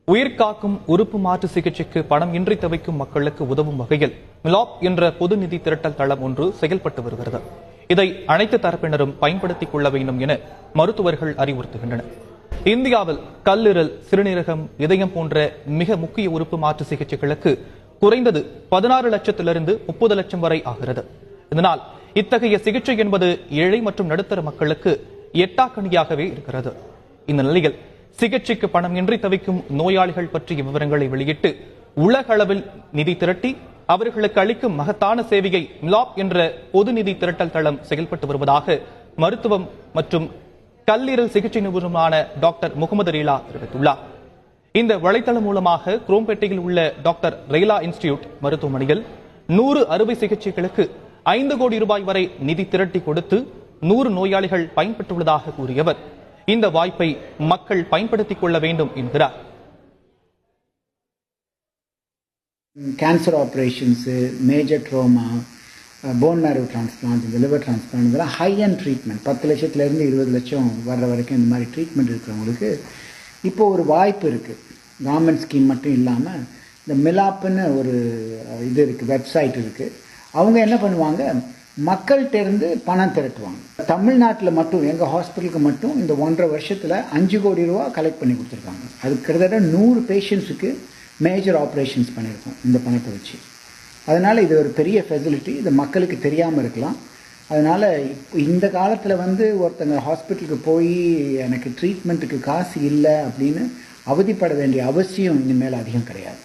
உயிர்காக்கும் உறுப்பு மாற்று சிகிச்சைக்கு பணம் இன்றி தவிக்கும் மக்களுக்கு உதவும் வகையில் மிலாப் என்ற பொது நிதி திரட்டல் தளம் ஒன்று செயல்பட்டு வருகிறது. இதை அனைத்து தரப்பினரும் பயன்படுத்திக் கொள்ள வேண்டும் என மருத்துவர்கள் அறிவுறுத்துகின்றனர். இந்தியாவில் கல்லீரல், சிறுநீரகம், இதயம் போன்ற மிக முக்கிய உறுப்பு மாற்று சிகிச்சைகளுக்கு குறைந்தது 16 லட்சத்திலிருந்து 30 லட்சம் வரை ஆகிறது. இதனால் இத்தகைய சிகிச்சை என்பது ஏழை மற்றும் நடுத்தர மக்களுக்கு எட்டாக்கணியாகவே இருக்கிறது. இந்த நிலையில் சிகிச்சைக்கு பணம் இன்றி தவிக்கும் நோயாளிகள் பற்றிய விவரங்களை வெளியிட்டு உலக அளவில் நிதி திரட்டி அவர்களுக்கு அளிக்கும் மகத்தான சேவையை மிலாப் என்ற பொது நிதி திரட்டல் தளம் செயல்பட்டு வருவதாக மருத்துவம் மற்றும் கல்லீரல் சிகிச்சை நிபுணரான டாக்டர் முகமது ரீலா தெரிவித்துள்ளார். இந்த வலைத்தளம் மூலமாக குரோம்பேட்டையில் உள்ள டாக்டர் ரெய்லா இன்ஸ்டிடியூட் மருத்துவமனையில் 100 அறுவை சிகிச்சைகளுக்கு 5 கோடி ரூபாய் வரை நிதி திரட்டி கொடுத்து 100 நோயாளிகள் பயன்பெற்றுள்ளதாக கூறியவர் இந்த வாய்ப்பை மக்கள் பயன்படுத்திக் கொள்ள வேண்டும் என்கிறார். Cancer operations, major trauma, phone மேரோ transplant, இந்த லிவர் டிரான்ஸ்பிளான்ட், இதெல்லாம் ஹை அண்ட் ட்ரீட்மெண்ட் 10 லட்சத்துலேருந்து 20 லட்சம் வர்ற வரைக்கும் இந்த மாதிரி ட்ரீட்மெண்ட் இருக்கிறவங்களுக்கு இப்போ ஒரு வாய்ப்பு இருக்குது. கவர்மெண்ட் ஸ்கீம் மட்டும் இல்லாமல் இந்த மிலாப்னு ஒரு இது இருக்குது, வெப்சைட் இருக்குது. அவங்க என்ன பண்ணுவாங்க, மக்கள்கிட்ட இருந்து பணம் திரட்டுவாங்க. தமிழ்நாட்டில் மட்டும் எங்கள் ஹாஸ்பிட்டலுக்கு மட்டும் இந்த 1.5 வருஷத்தில் 5 கோடி ரூபா கலெக்ட் பண்ணி கொடுத்துருக்காங்க. அது கிட்டத்தட்ட 100 பேஷண்ட்ஸுக்கு மேஜர் ஆப்ரேஷன்ஸ் பண்ணியிருக்கோம் இந்த பணத்தை வச்சு. அதனால் இது ஒரு பெரிய ஃபெசிலிட்டி. இது மக்களுக்கு தெரியாமல் இருக்கலாம். அதனால் இந்த காலத்தில் ஒருத்தங்க ஹாஸ்பிட்டலுக்கு போய் எனக்கு ட்ரீட்மெண்ட்டுக்கு காசு இல்லை அப்படின்னு அவதிப்பட வேண்டிய அவசியம் இனிமேல் அதிகம் கிடையாது.